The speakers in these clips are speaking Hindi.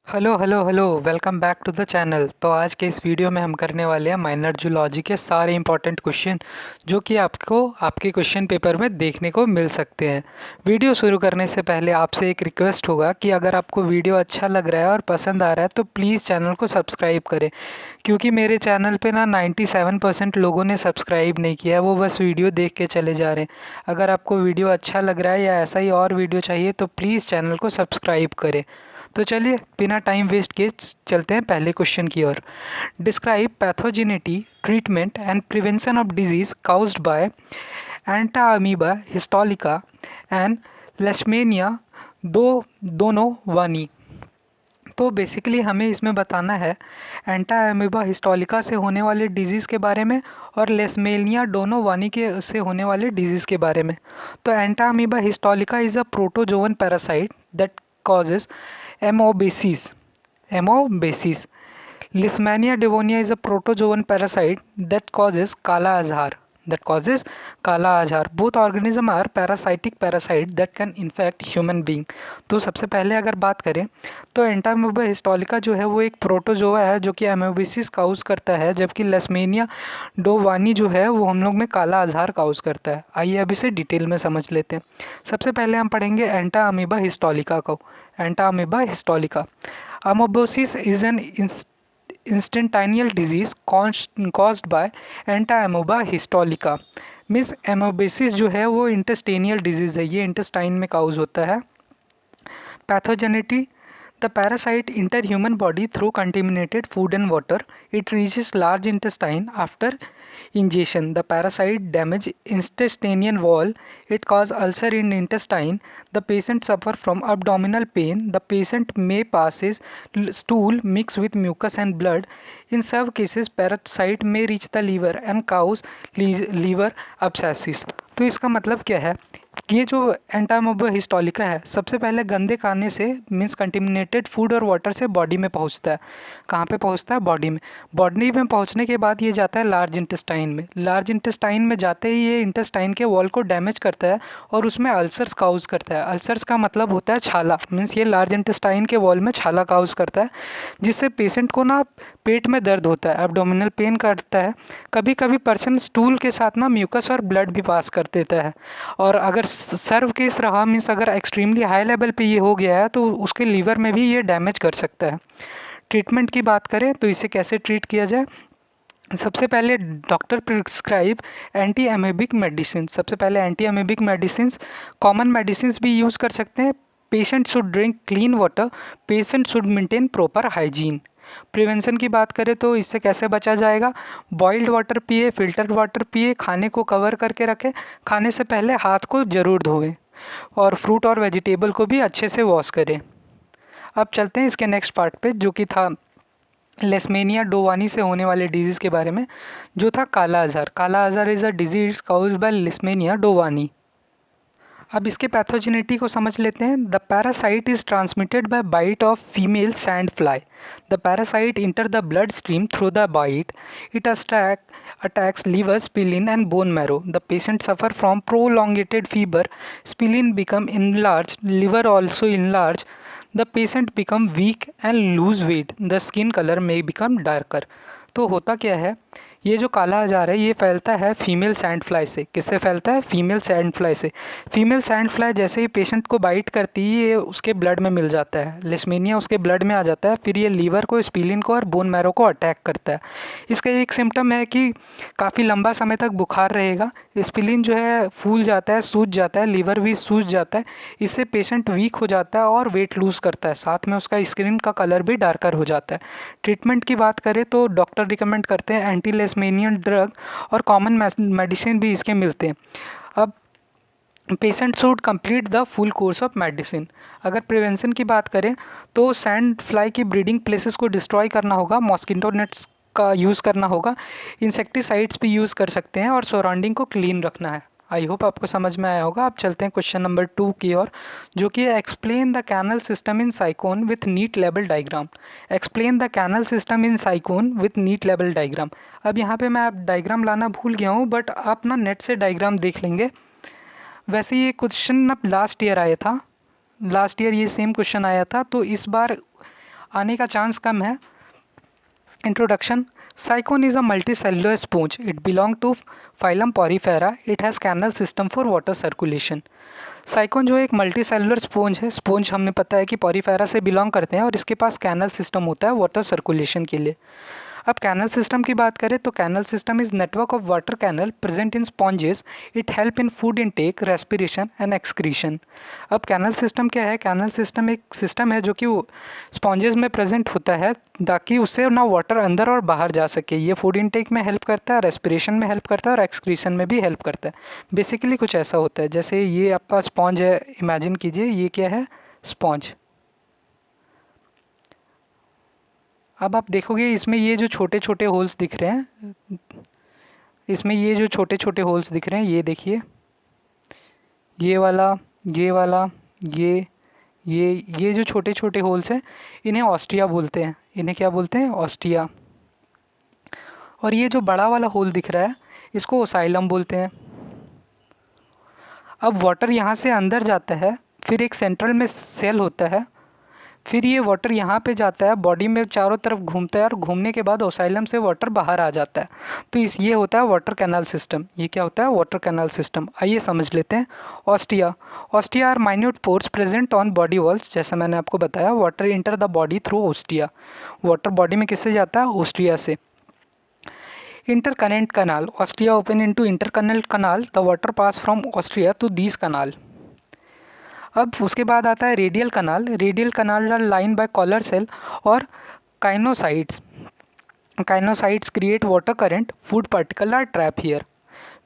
Hello hello hello welcome back to the channel. तो आज के इस वीडियो में हम करने वाले हैं माइनर जूलॉजी के सारे इंपॉर्टेंट क्वेश्चन जो कि आपको आपके क्वेश्चन पेपर में देखने को मिल सकते हैं। वीडियो शुरू करने से पहले आपसे एक रिक्वेस्ट होगा कि अगर आपको वीडियो अच्छा लग रहा है और पसंद आ रहा है तो प्लीज़ चैनल को सब्सक्राइब करें, क्योंकि मेरे चैनल पे ना 97% लोगों ने सब्सक्राइब नहीं किया है, वो बस वीडियो देख के चले जा रहे हैं। अगर आपको वीडियो अच्छा लग रहा है या ऐसा ही और वीडियो चाहिए तो प्लीज़ चैनल को सब्सक्राइब करें। तो चलिए बिना टाइम वेस्ट किए चलते हैं पहले क्वेश्चन की ओर। Describe pathogenicity, treatment and prevention of disease caused by Entamoeba histolytica and Leishmania donovani. तो बेसिकली हमें इसमें बताना है एंटा अमीबा हिस्टोलिका से होने वाले डिजीज़ के बारे में और लेशमेनिया डोनोवानी के से होने वाले डिजीज़ के बारे में। तो Entamoeba histolytica is a protozoan parasite that causes amoebiasis amoebiasis. Leishmania devonia is a protozoan parasite that causes kala azhar. Both organisms are parasitic parasite that can infect human being. तो सबसे पहले अगर बात करें तो एंटामीबा हिस्टोलिका जो है वो एक प्रोटोजोआ है जो कि एमोबिसिस काउज करता है, जबकि लेशमेनिया डोवानी जो है वो हम लोग में काला आजार काउज करता है। आइए अब इसे डिटेल में समझ लेते हैं। सबसे पहले हम पढ़ेंगे एंटामीबा हिस्टोलिका को। Entamoeba histolytica amoebiasis is an intestinal disease caused by Entamoeba histolytica. Means amoebiasis जो है वो इंटेस्टेनियल डिजीज़ है, ये इंटेस्टाइन में काउज होता है। पैथोजेनिटी, the parasite enter human body through contaminated food and water. It reaches large intestine after ingestion. The parasite damage intestinal wall. It cause ulcer in intestine. The patient suffer from abdominal pain. The patient may passes stool mixed with mucus and blood. In some cases, parasite may reach the liver and cause liver abscesses. तो इसका मतलब क्या है? ये जो एंटामोबा हिस्टोलिका है सबसे पहले गंदे खाने से मीन्स कंटेमिनेटेड फूड और वाटर से बॉडी में पहुंचता है। कहाँ पे पहुंचता है? बॉडी में। बॉडी में पहुंचने के बाद ये जाता है लार्ज इंटेस्टाइन में। लार्ज इंटेस्टाइन में जाते ही ये इंटेस्टाइन के वॉल को डैमेज करता है और उसमें अल्सर्स काउज करता है। अल्सर्स का मतलब होता है छाला, मीन्स ये लार्ज इंटेस्टाइन के वॉल में छाला काउज करता है, जिससे पेशेंट को ना पेट में दर्द होता है, एब्डोमिनल पेन करता है। कभी कभी पर्सन स्टूल के साथ ना म्यूकस और ब्लड भी पास कर देता है। और अगर सर्व केस रहा मीन्स अगर एक्सट्रीमली हाई लेवल पे ये हो गया है तो उसके लीवर में भी ये डैमेज कर सकता है। ट्रीटमेंट की बात करें तो इसे कैसे ट्रीट किया जाए? सबसे पहले doctor prescribe anti amoebic medicine. सबसे पहले anti amoebic medicine, common medicine भी यूज़ कर सकते हैं। Patient should drink clean water. Patient should maintain proper hygiene. Prevention की बात करें तो इससे कैसे बचा जाएगा? बॉइल्ड वाटर पिए, फिल्टर्ड वाटर पिए, खाने को कवर करके रखें, खाने से पहले हाथ को ज़रूर धोएं और फ्रूट और वेजिटेबल को भी अच्छे से वॉश करें। अब चलते हैं इसके नेक्स्ट पार्ट पे जो कि था लेशमेनिया डोवानी से होने वाले डिजीज़ के बारे में, जो था काला azar. Kala azar is a disease caused by Leishmania donovani. अब इसके पैथोजेनिटी को समझ लेते हैं। The parasite is transmitted by bite of female sand fly. The parasite enter the blood stream through the bite. It attacks liver, spleen and bone marrow. The patient suffer from prolongated fever. Spleen become enlarged, liver also enlarged. The patient become weak and lose weight. The skin color may become darker. तो होता क्या है? ये जो काला आजार है ये फैलता है फीमेल सैंड फ्लाई से। किससे फैलता है? फीमेल सैंड फ्लाई से। फीमेल सैंड फ्लाई जैसे ही पेशेंट को बाइट करती है ये उसके ब्लड में मिल जाता है, लेशमेनिया उसके ब्लड में आ जाता है, फिर ये लीवर को, स्पीलिन को और बोन मैरो को अटैक करता है। इसका एक सिम्टम है कि काफ़ी लंबा समय तक बुखार रहेगा, स्पीलिन जो है फूल जाता है, सूज जाता है, लीवर भी सूज जाता है। इससे पेशेंट वीक हो जाता है और वेट लूज़ करता है, साथ में उसका स्किन का कलर भी डार्कर हो जाता है। ट्रीटमेंट की बात करें तो डॉक्टर रिकमेंड करते हैं एंटी लेशमेनियन ड्रग और कॉमन मेडिसिन भी इसके मिलते हैं। अब patient should complete the full course of medicine. अगर प्रिवेंशन की बात करें तो सैंड फ्लाई की ब्रीडिंग प्लेसेस को डिस्ट्रॉय करना होगा, मॉस्किटो नेट्स का यूज़ करना होगा, इंसेक्टिसाइड्स भी यूज़ कर सकते हैं और सराउंडिंग को क्लीन रखना है। आई होप आपको समझ में आया होगा। अब चलते हैं क्वेश्चन नंबर 2 की ओर, जो कि explain the canal system in Sycon with neat लेवल diagram. Explain the canal system in Sycon with neat लेवल डायग्राम। अब यहाँ पे मैं आप डायग्राम लाना भूल गया हूँ, बट आप ना नेट से डायग्राम देख लेंगे। वैसे ये क्वेश्चन अब लास्ट ईयर आया था, लास्ट ईयर ये सेम क्वेश्चन आया था, तो इस बार आने का चांस कम है। Introduction, Sycon is a multicellular sponge, it belong to phylum Porifera, it has canal system for water circulation. Sycon जो एक मल्टीसेलुलर स्पॉन्ज है, स्पॉन्ज हमें पता है कि पॉरीफेरा से बिलोंग करते हैं और इसके पास कैनल सिस्टम होता है वाटर सर्कुलेशन के लिए। अब कैनल सिस्टम की बात करें तो canal system is network of water canal present in sponges, it help in food intake, respiration and excretion. अब कैनल सिस्टम क्या है? कैनल सिस्टम एक सिस्टम है जो कि स्पॉन्जेस में प्रेजेंट होता है ताकि उससे ना वाटर अंदर और बाहर जा सके। ये फूड इनटेक में हेल्प करता है, रेस्पिरेशन में हेल्प करता है और एक्सक्रीशन में भी हेल्प करता है। बेसिकली कुछ ऐसा होता है, जैसे ये आपका स्पॉन्ज है, इमेजिन कीजिए ये क्या है? स्पॉन्ज। अब आप देखोगे इसमें ये जो छोटे छोटे होल्स दिख रहे हैं, इसमें ये जो छोटे छोटे होल्स दिख रहे हैं, ये देखिए, ये वाला, ये वाला, ये जो छोटे छोटे होल्स हैं, इन्हें ऑस्टिया बोलते हैं। इन्हें क्या बोलते हैं? ऑस्टिया। और ये जो बड़ा वाला होल दिख रहा है, इसको ओसाइलम बोलते हैं। अब वाटर यहाँ से अंदर जाता है, फिर एक सेंट्रल में सेल होता है, फिर ये वाटर यहाँ पे जाता है, बॉडी में चारों तरफ घूमता है और घूमने के बाद ओसाइलम से वाटर बाहर आ जाता है। तो ये होता है वाटर कैनाल सिस्टम। ये क्या होता है? Water canal system. आइए समझ लेते हैं। Ostia, ostia are minute pores present on body walls. जैसा मैंने आपको बताया, water enter the body through ostia. Water body में किससे जाता है? ऑस्टिया से। Interconnect canal, ostia open into interconnect canal, the water pass from ostia to these canal. अब उसके बाद आता है radial canal. Radial canal are line by collar cell और choanocytes. काइनोसाइट्स create water current, food particle are trap here.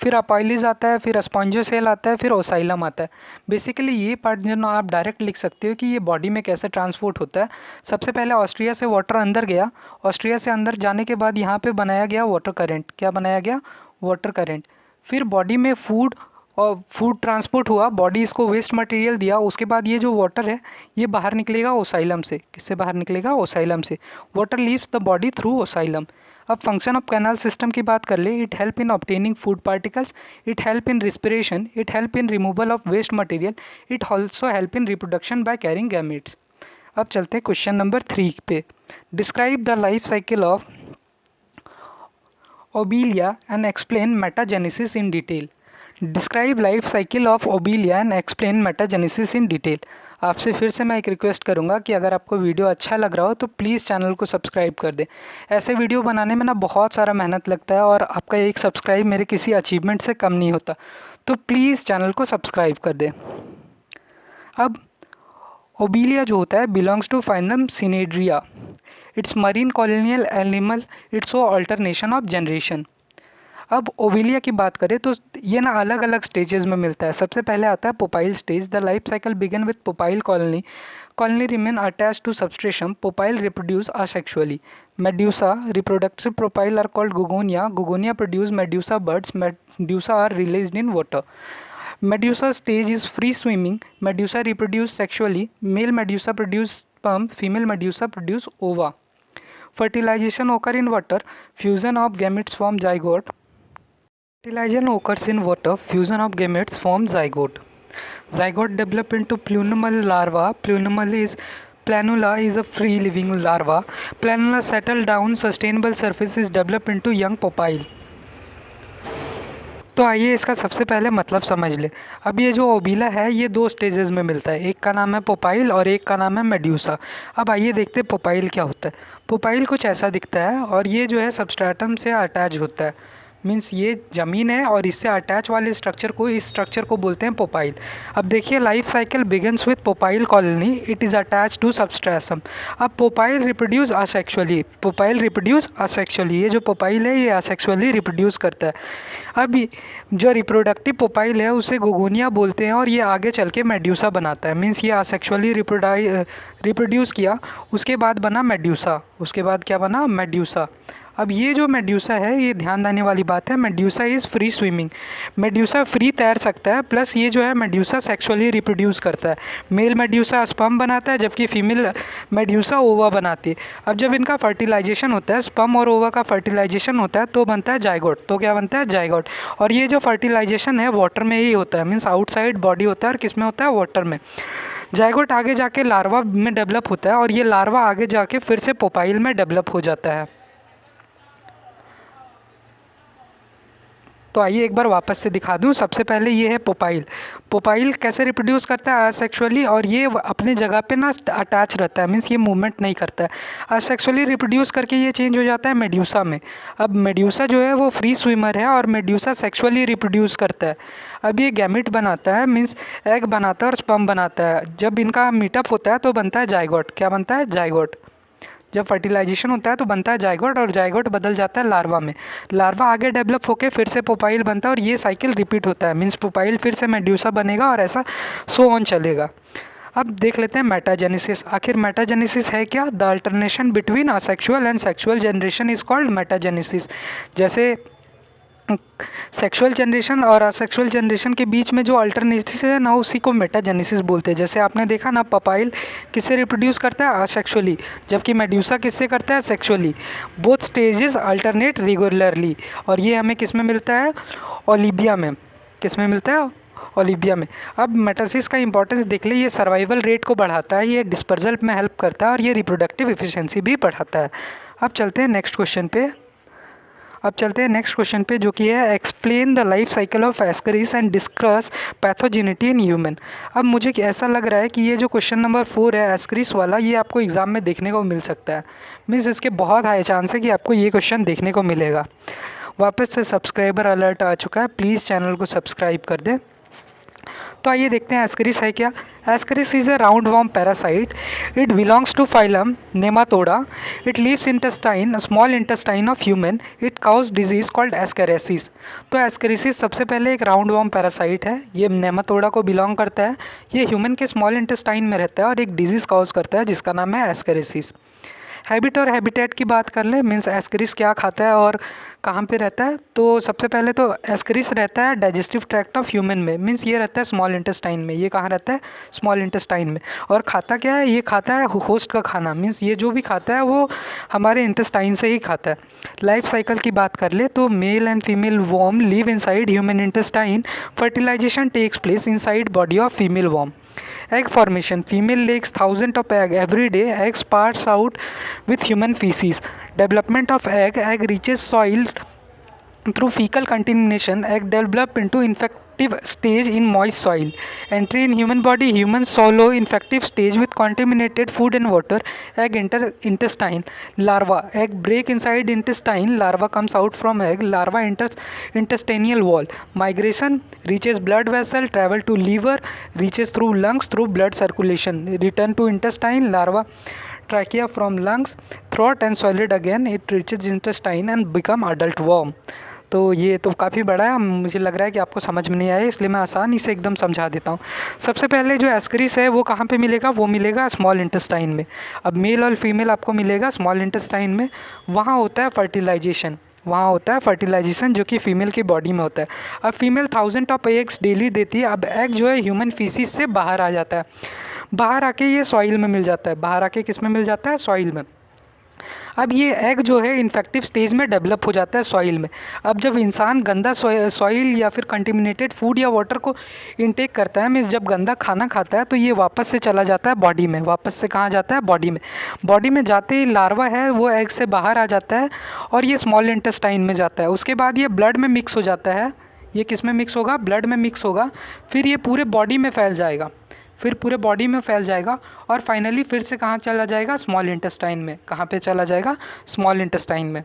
फिर अपाइलिस आता है, फिर स्पॉन्जो सेल आता है, फिर ओसाइलम आता है। बेसिकली ये पार्ट जो ना आप डायरेक्ट लिख सकते हो कि ये बॉडी में कैसे ट्रांसपोर्ट होता है। सबसे पहले ऑस्ट्रिया से वाटर अंदर गया, ऑस्ट्रिया से अंदर जाने के बाद यहाँ पे बनाया गया वाटर करंट। क्या बनाया गया? Water current. फिर बॉडी में फूड ट्रांसपोर्ट हुआ, बॉडी इसको वेस्ट मटेरियल दिया, उसके बाद ये जो वाटर है ये बाहर निकलेगा ओसाइलम से। किससे बाहर निकलेगा? ओसाइलम से। Water leaves the body through osculum. अब फंक्शन ऑफ कैनाल सिस्टम की बात कर ले, it help in obtaining food particles, it help in respiration, it help in removal of waste material, it also help in reproduction by carrying gametes. अब चलते हैं क्वेश्चन नंबर 3 पे। Describe the life cycle of Obelia and explain metagenesis in detail. Describe life cycle of Obelia and explain metagenesis in detail. आपसे फिर से मैं एक रिक्वेस्ट करूंगा कि अगर आपको वीडियो अच्छा लग रहा हो तो प्लीज़ चैनल को सब्सक्राइब कर दें। ऐसे वीडियो बनाने में ना बहुत सारा मेहनत लगता है और आपका एक सब्सक्राइब मेरे किसी अचीवमेंट से कम नहीं होता, तो प्लीज़ चैनल को सब्सक्राइब कर दें। अब ओबीलिया जो होता है belongs to phylum Cnidaria. It's marine colonial animal, it's alternation of generation. अब ओबीलिया की बात करें तो ये ना अलग अलग स्टेजेस में मिलता है। सबसे पहले आता है polyp stage. The life cycle begin with polyp colony, colony remain attach to substratum, polyp reproduce asexually. Medusa, reproductive polyp are called gonangia, gonangia produce medusa buds, medusa are released in water. Medusa stage is free swimming. Medusa reproduce sexually. Male Medusa produce sperm. Female Medusa produce ova. Fertilization occur in water. Fusion of gametes form zygote. Fertilization occurs in water. Fusion of gametes form zygote. Zygote develop into plumule larva. Planula is a free living larva. Planula settle down. Sustainable surface is develop into young popile. तो आइए इसका सबसे पहले मतलब समझ ले। अब ये जो ओबीला है ये दो स्टेजेस में मिलता है, एक का नाम है पोपाइल और एक का नाम है मेड्यूसा। अब आइए देखते हैं पोपाइल क्या होता है। पोपाइल कुछ ऐसा दिखता है और ये जो है सबस्ट्रेटम से अटैच होता है, मीन्स ये ज़मीन है और इससे अटैच वाले स्ट्रक्चर को, इस स्ट्रक्चर को बोलते हैं पोपाइल। अब देखिए life cycle begins with polyp colony, it is attach to substratum. अब polyp reproduce asexually, polyp reproduce asexually, ये जो पोपाइल है ये असेक्सुअली रिप्रोड्यूस करता है। अब जो रिप्रोडक्टिव पोपाइल है उसे गोगोनिया बोलते हैं और ये आगे चल के मेड्यूसा बनाता है, मीन्स ये असेक्सुअली रिप्रोड्यूस किया, उसके बाद बना मेड्यूसा। उसके बाद क्या बना? मेड्यूसा। अब ये जो मेड्यूसा है, ये ध्यान देने वाली बात है, medusa is free swimming. Medusa free तैर सकता है, प्लस ये जो है मेड्यूसा सेक्सुअली रिप्रोड्यूस करता है। मेल मेड्यूसा स्पर्म बनाता है जबकि फीमेल मेड्यूसा ओवा बनाती है। अब जब इनका फर्टिलाइजेशन होता है, स्पर्म और ओवा का फर्टिलाइजेशन होता है तो बनता है जाइगोट। तो क्या बनता है? जाइगोट। और ये जो फर्टिलाइजेशन है वाटर में ही होता है, मीन्स आउटसाइड बॉडी होता है और किस में होता है? वाटर में। जायगोट आगे जाके लार्वा में डेवलप होता है और ये लार्वा आगे जाके फिर से पोपाइल में डेवलप हो जाता है। तो आइए एक बार वापस से दिखा दूं। सबसे पहले ये है पोपाइल। पोपाइल कैसे रिप्रोड्यूस करता है? असेक्सुअली, और ये अपने जगह पे ना अटैच रहता है, मीन्स ये मूवमेंट नहीं करता है। असेक्सुअली रिप्रोड्यूस करके ये चेंज हो जाता है मेड्यूसा में। अब मेड्यूसा जो है वो फ्री स्विमर है और मेड्यूसा सेक्सुअली रिप्रोड्यूस करता है। अब ये गैमेट बनाता है, मीन्स एग बनाता है और स्पर्म बनाता है। जब इनका मीटअप होता है तो बनता है जायगोट। क्या बनता है? जायगोट। जब फर्टिलाइजेशन होता है तो बनता है जायगोट और जायगोट बदल जाता है लार्वा में। लार्वा आगे डेवलप होकर फिर से पोपाइल बनता है और ये साइकिल रिपीट होता है, मीन्स पोपाइल फिर से मेड्यूसा बनेगा और ऐसा सो ऑन चलेगा। अब देख लेते हैं मेटाजेनेसिस। आखिर मेटाजेनेसिस है क्या? The alternation between asexual and sexual generation is called metagenesis. जैसे सेक्सुअल जनरेशन और असेक्सुअल जनरेशन के बीच में जो अल्टरनेटिव है ना, उसी को मेटाजेनेसिस बोलते हैं। जैसे आपने देखा ना, पपाइल किससे रिप्रोड्यूस करता है? असेक्सुअली, जबकि मेड्यूसा किससे करता है? Sexually. Both stages alternate regularly. और ये हमें किस में मिलता है? ओलिबिया में। किस में मिलता है? ओलिबिया में। अब मेटासिस का इंपॉर्टेंस देख ले। ये सर्वाइवल रेट को बढ़ाता है, ये डिस्पर्जल में हेल्प करता है और ये रिप्रोडक्टिव एफिशिएंसी भी बढ़ाता है। अब चलते हैं नेक्स्ट क्वेश्चन पे। जो कि है explain the life cycle of Ascaris and discuss pathogenicity in human. अब मुझे ऐसा लग रहा है कि ये जो क्वेश्चन नंबर 4 है एस्करिस वाला, ये आपको एग्ज़ाम में देखने को मिल सकता है। मीन्स इसके बहुत हाई चांस है कि आपको ये क्वेश्चन देखने को मिलेगा। वापस से सब्सक्राइबर अलर्ट आ चुका है, प्लीज़ चैनल को सब्सक्राइब कर दें। तो आइए देखते हैं एस्करिस है क्या। Ascaris is a round worm parasite. It belongs to phylum Nematoda. It lives intestine, small intestine of human. It causes disease called ascariasis. तो एस्करिसिस सबसे पहले एक राउंड वॉर्म पैरासाइट है, ये नेमाटोडा को बिलोंग करता है। ये ह्यूमन के स्मॉल इंटेस्टाइन में रहता है और एक डिजीज़ काउज करता है जिसका नाम है एस्करेसिस। हैबिट और हैबिटेट की बात कर लें, मीन्स एस्करिस क्या खाता है और कहाँ पे रहता है। तो सबसे पहले तो एस्करिस रहता है डाइजेस्टिव ट्रैक्ट ऑफ ह्यूमन में, मीन्स ये रहता है स्मॉल इंटेस्टाइन में। ये कहाँ रहता है? स्मॉल इंटेस्टाइन में। और खाता क्या है? ये खाता है होस्ट का खाना, मीन्स ये जो भी खाता है वो हमारे इंटेस्टाइन से ही खाता है। लाइफ साइकिल की बात कर ले तो male and female worm live inside human intestine. Fertilization takes place inside body of female worm. Egg formation. Female lays thousands of eggs every day. Eggs pass out with human feces. Development of egg. Egg reaches soil through fecal contamination. Egg develop into infective stage in moist soil. Entry in human body. Humans swallow infective stage with contaminated food and water. Egg enter intestine. Larva. Egg break inside intestine. Larva comes out from egg. Larva enters intestinal wall. Migration. Reaches blood vessel. Travel to liver. Reaches through lungs through blood circulation. Return to intestine. Larva trachea from lungs, throat and swallowed again. It reaches intestine and become adult worm. तो ये तो काफ़ी बड़ा है, मुझे लग रहा है कि आपको समझ में नहीं आया, इसलिए मैं आसानी से एकदम समझा देता हूँ। सबसे पहले जो एस्करिस है वो कहाँ पे मिलेगा? वो मिलेगा स्मॉल इंटेस्टाइन में। अब मेल और फीमेल आपको मिलेगा स्मॉल इंटेस्टाइन में। वहाँ होता है फर्टिलाइजेशन जो कि फीमेल की बॉडी में होता है। अब फीमेल 1000 ऑफ एग्स डेली देती है। अब एग जो है ह्यूमन फीसिस से बाहर आ जाता है, बाहर आके ये सॉइल में मिल जाता है। बाहर आके किस में मिल जाता है? सॉइल में। अब ये एग जो है इन्फेक्टिव स्टेज में डेवलप हो जाता है सॉइल में। अब जब इंसान गंदा सॉइल या फिर कंटेमिनेटेड फूड या वाटर को इनटेक करता है, मीन्स जब गंदा खाना खाता है, तो ये वापस से चला जाता है बॉडी में। वापस से कहाँ जाता है? बॉडी में। बॉडी में जाते ही लार्वा है वो एग से बाहर आ जाता है और ये स्मॉल इंटेस्टाइन में जाता है। उसके बाद ये ब्लड में मिक्स हो जाता है। ये किस में मिक्स होगा? ब्लड में मिक्स होगा। फिर ये पूरे बॉडी में फैल जाएगा। और फाइनली फिर से कहाँ चला जाएगा? स्मॉल इंटेस्टाइन में। कहाँ पे चला जाएगा? स्मॉल इंटेस्टाइन में।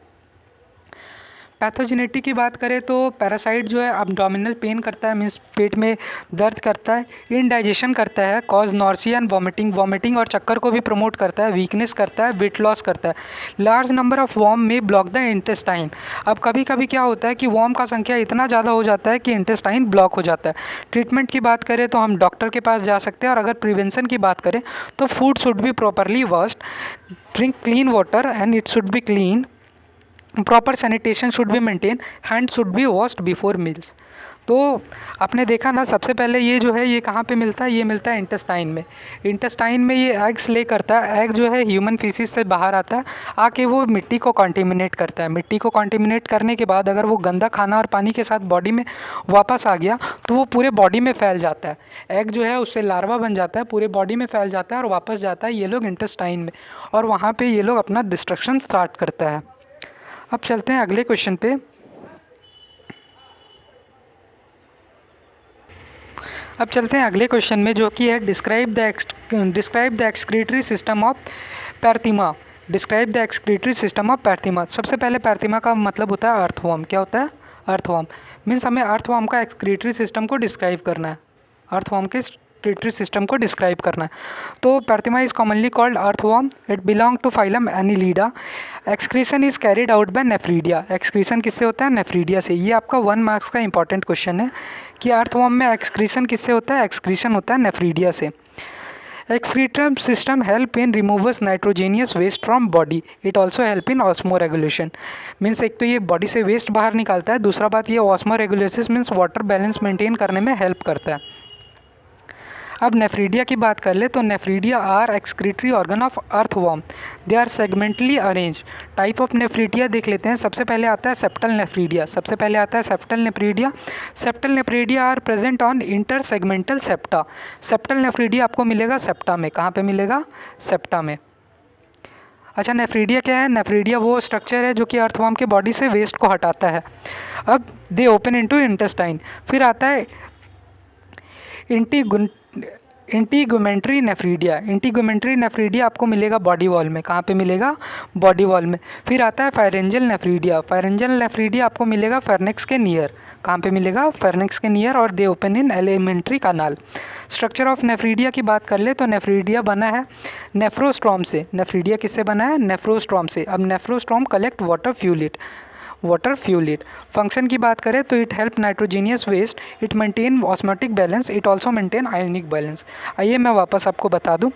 पैथोजेनिटी की बात करें तो पैरासाइट जो है अब्डोमिनल पेन करता है, मीन्स पेट में दर्द करता है। इनडाइजेशन करता है, कॉज नॉर्सिया एंड वॉमिटिंग और चक्कर को भी प्रमोट करता है। वीकनेस करता है, वेट लॉस करता है। लार्ज नंबर ऑफ वॉर्म में ब्लॉक द इंटेस्टाइन। अब कभी कभी क्या होता है कि वॉर्म का संख्या इतना ज़्यादा हो जाता है कि इंटेस्टाइन ब्लॉक हो जाता है। ट्रीटमेंट की बात करें तो हम डॉक्टर के पास जा सकते हैं, और अगर प्रिवेंशन की बात करें तो food should be properly washed, drink clean water and it should be clean, proper sanitation should be maintain, hand should be washed before meals. तो आपने देखा ना, सबसे पहले ये जो है ये कहाँ पे मिलता है, ये मिलता है इंटेस्टाइन में। इंटेस्टाइन में ये एग्स ले करता है, एग जो है ह्यूमन फीसिस से बाहर आता है, आके वो मिट्टी को कॉन्टेमिनेट करता है। मिट्टी को कॉन्टेमिनेट करने के बाद अगर वो गंदा खाना और पानी के साथ बॉडी में वापस आ गया तो वो पूरे बॉडी में फैल जाता है। एग जो है उससे लार्वा बन जाता है, पूरे बॉडी में फैल जाता है और वापस जाता है ये लोग इंटेस्टाइन में, और वहाँ पर ये लोग अपना डिस्ट्रक्शन स्टार्ट करता है। अब चलते हैं अगले क्वेश्चन पे। अब चलते हैं अगले क्वेश्चन में, जो कि है describe the excretory system of Pheretima. Describe the excretory system of Pheretima. सबसे पहले पैरथीमा का मतलब होता है अर्थवर्म। क्या होता है? अर्थवर्म। मीन्स हमें अर्थवर्म का एक्सक्रीटरी सिस्टम को डिस्क्राइब करना है, अर्थवर्म के एक्सक्रीटरी सिस्टम को डिस्क्राइब करना है। तो Pheretima is commonly called earthworm. It belong to phylum Annelida. Excretion is carried out by nephridia. Excretion किससे होता है? नेफ्रीडिया से। ये आपका 1 मार्क्स का इंपॉर्टेंट क्वेश्चन है कि अर्थवर्म में एक्सक्रीशन किससे होता है? एक्सक्रीशन होता है नेफ्रीडिया से। Excretion system help in removes nitrogenous waste from body. It also help in osmoregulation. Means एक तो ये बॉडी से वेस्ट बाहर निकालता है, दूसरा बात ये ऑस्मोरेगुलेसिस मीन्स वाटर बैलेंस मेंटेन करने में हेल्प करता है। अब नेफ्रीडिया की बात कर ले तो nephridia are excretory organ of earthworm. They are segmentally arrange. Type of nephridia देख लेते हैं। सबसे पहले आता है सेप्टल नेफ्रीडिया। सबसे पहले आता है septal nephridia. Septal nephridia are present on inter segmental septa. Septal nephridia आपको मिलेगा सेप्टा में। कहाँ पे मिलेगा? सेप्टा में। अच्छा, नेफ्रीडिया क्या है? नेफ्रीडिया वो स्ट्रक्चर है जो कि अर्थवर्म के बॉडी से वेस्ट को हटाता है। अब दे ओपन इनटू इंटेस्टाइन। फिर आता है इंटीगुमेंट्री नेफ्रीडिया। इंटीगुमेंट्री नेफ्रीडिया आपको मिलेगा बॉडी वॉल में। कहाँ पे मिलेगा? बॉडी वॉल में। फिर आता है फायरेंजल नेफ्रीडिया। फायरेंजल नेफ्रीडिया आपको मिलेगा फेर्निक्स के नियर। कहाँ पे मिलेगा? फेर्निक्स के नियर, और दे open in alimentary canal. Structure of nephridia की बात कर ले तो नेफ्रीडिया बना है नेफ्रोस्ट्रॉम से। नेफ्रीडिया किससे बना है? नेफ्रोस्ट्रॉम से। अब nephrostome collect water fuel it. Function की बात करें तो it help nitrogenous waste, it maintain osmotic balance, it also maintain ionic balance. आइए मैं वापस आपको बता दूं,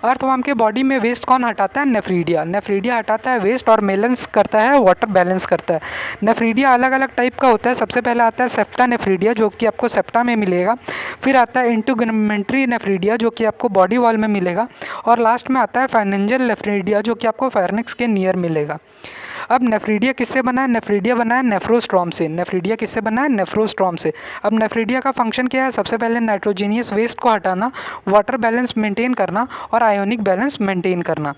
अर्थवर्म के बॉडी में वेस्ट कौन हटाता है? नेफ्रीडिया। नेफ्रीडिया हटाता है वेस्ट और बैलेंस करता है, वाटर बैलेंस करता है। नेफ्रीडिया अलग अलग टाइप का होता है। सबसे पहले आता है सेप्टा नेफ्रीडिया, जो कि आपको सेप्टा में मिलेगा। फिर आता है इंटीगुमेंट्री नेफ्रीडिया, जो कि आपको बॉडी वॉल में मिलेगा। और लास्ट में आता है फाइनेंजल नेफ्रीडिया, जो कि आपको फायरनिक्स के नियर मिलेगा। अब नेफ्रीडिया किससे बना है? नेफ्रीडिया बना है नेफ्रोस्ट्रॉम से। नेफ्रीडिया किससे बना है? नेफ्रोस्ट्रॉम से। अब नेफ्रीडिया का फंक्शन क्या है? सबसे पहले नाइट्रोजीनियस वेस्ट को हटाना, वाटर बैलेंस मेंटेन करना और आयोनिक बैलेंस मेंटेन करना।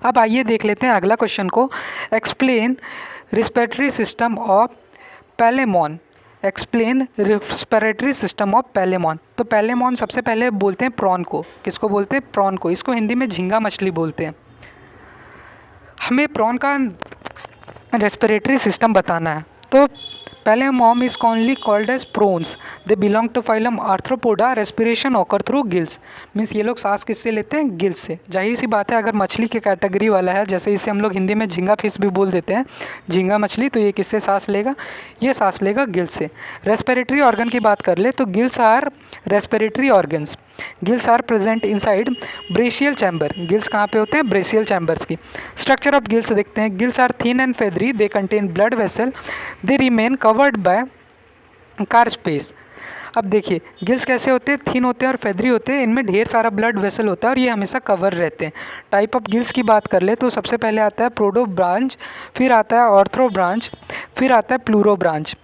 अब आइए देख लेते हैं अगला क्वेश्चन को। Explain respiratory system of Palaemon. Explain respiratory system of Palaemon. तो पैलेमॉन सबसे पहले बोलते हैं प्रॉन को। किसको बोलते हैं? प्रॉन को। इसको हिंदी में झींगा मछली बोलते हैं। हमें प्रॉन का रेस्पिरेटरी सिस्टम बताना है। तो Palaemon is commonly called as prawns. They belong to phylum Arthropoda. Respiration occur through gills. Means ये लोग सांस किससे लेते हैं? गिल्स से। जाहिर सी बात है, अगर मछली के कैटेगरी वाला है, जैसे इसे हम लोग हिंदी में झींगा फिश भी बोल देते हैं, झींगा मछली, तो ये किससे सांस लेगा? ये सांस लेगा गिल्स से। रेस्पिरेटरी ऑर्गन की बात कर ले तो gills are respiratory organs. Gills are present inside branchial chamber. Gills कहाँ पे होते हैं? ब्रेशियल चैम्बर्स की। स्ट्रक्चर ऑफ गिल्स देखते हैं। Gills are thin and feathery. They contain blood vessel. They remain covered by carapace. अब देखिए गिल्स कैसे होते हैं? थिन होते हैं और फेदरी होते हैं। इनमें ढेर सारा ब्लड वेसल होता है और ये हमेशा कवर रहते हैं। टाइप ऑफ गिल्स की बात कर ले तो सबसे पहले आता है प्रोडो ब्रांच, फिर आता है ऑर्थ्रो ब्रांच, फिर आता है प्लूरो ब्रांच।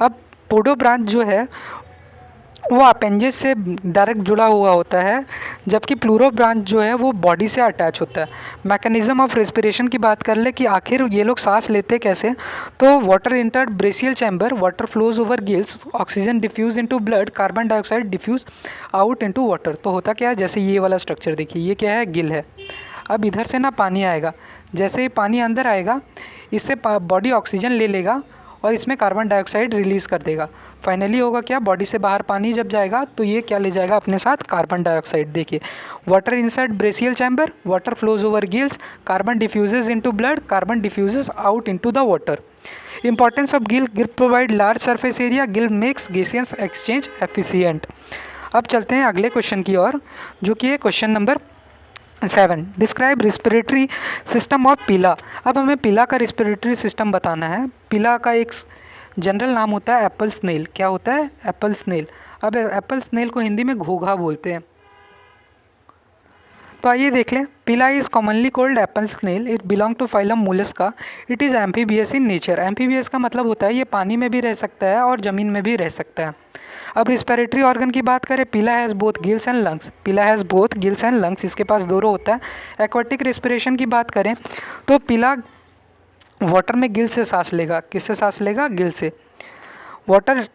अब प्रोडो ब्रांच जो है वो अपेंजेस से डायरेक्ट जुड़ा हुआ होता है, जबकि प्लूरो ब्रांच जो है वो बॉडी से अटैच होता है। मैकेनिज्म ऑफ रेस्पिरेशन की बात कर ले कि आखिर ये लोग सांस लेते कैसे, तो water entered branchial chamber, water flows over gills, oxygen diffuse into blood, carbon dioxide diffuse out into water. तो होता क्या है? जैसे ये वाला स्ट्रक्चर देखिए, ये क्या है? गिल है। अब इधर से ना पानी आएगा, जैसे ही पानी अंदर आएगा इससे बॉडी ऑक्सीजन ले लेगा और इसमें कार्बन डाइऑक्साइड रिलीज़ कर देगा। फाइनली होगा क्या? बॉडी से बाहर पानी जब जाएगा तो ये क्या ले जाएगा अपने साथ? Carbon dioxide. देखिए water inside branchial chamber, water flows over gills, carbon diffuses into blood, carbon diffuses out into the water. Importance of gill provide large surface area, gill makes gaseous exchange efficient. अब चलते हैं अगले क्वेश्चन की ओर, जो कि है question number 7। Describe respiratory system of पीला। अब हमें पीला का रिस्पिरेटरी सिस्टम बताना है। पीला का एक जनरल नाम होता है एप्पल स्नेल। क्या होता है? Apple snail. अब एप्पल स्नेल को हिंदी में घोघा बोलते हैं। तो आइए देख लें। Pila is commonly called apple snail. It belong to phylum Mollusca. It is amphibious in nature. Amphibious का मतलब होता है ये पानी में भी रह सकता है और ज़मीन में भी रह सकता है। अब रिस्पिरेटरी ऑर्गन की बात करें, Pila has both gills and lungs. Pila has both gills and lungs, इसके पास दोनों होता है। एक्वाटिक रेस्पिरेशन की बात करें तो पिला वाटर में गिल से सांस लेगा। किससे सांस लेगा? गिल से। वाटर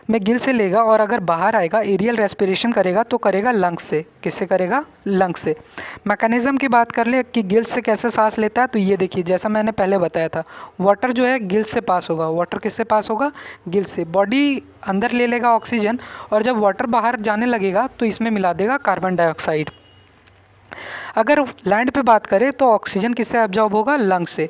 में गिल से लेगा और अगर बाहर आएगा एरियल रेस्पिरेशन करेगा तो करेगा लंग्स से। किससे करेगा? लंग्स से। मैकेनिज्म की बात कर ले कि गिल से कैसे सांस लेता है, तो ये देखिए जैसा मैंने पहले बताया था, वाटर जो है गिल से पास होगा। वाटर किससे पास होगा? गिल से। बॉडी अंदर ले लेगा ऑक्सीजन और जब वाटर बाहर जाने लगेगा तो इसमें मिला देगा कार्बन डाइऑक्साइड। अगर लैंड पे बात करें तो ऑक्सीजन किससे एब्जॉर्ब होगा? लंग्स से।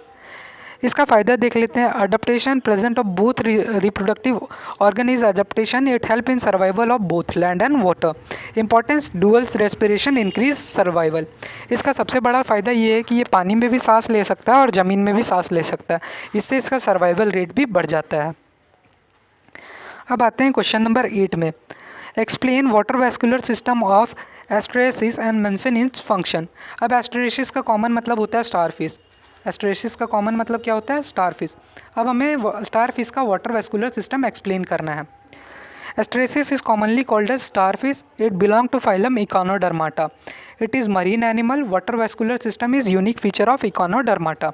इसका फ़ायदा देख लेते हैं। Adaptation present of both reproductive organ is adaptation. It help in survival of both land and water. Importance duels respiration increase survival. इसका सबसे बड़ा फ़ायदा ये है कि ये पानी में भी सांस ले सकता है और ज़मीन में भी सांस ले सकता है। इससे इसका सर्वाइवल रेट भी बढ़ जाता है। अब आते हैं क्वेश्चन नंबर 8 में। Explain water vascular system of Asterias and mention its function. अब एस्ट्रेसिस का कॉमन मतलब होता है स्टारफिश। एस्ट्रेसिस का कॉमन मतलब क्या होता है? स्टारफिश। अब हमें स्टारफिश का वाटर वैस्कुलर सिस्टम एक्सप्लेन करना है। Asterias is commonly called as starfish. It belong to phylum Echinodermata. It is marine animal. Water vascular system is unique feature of Echinodermata.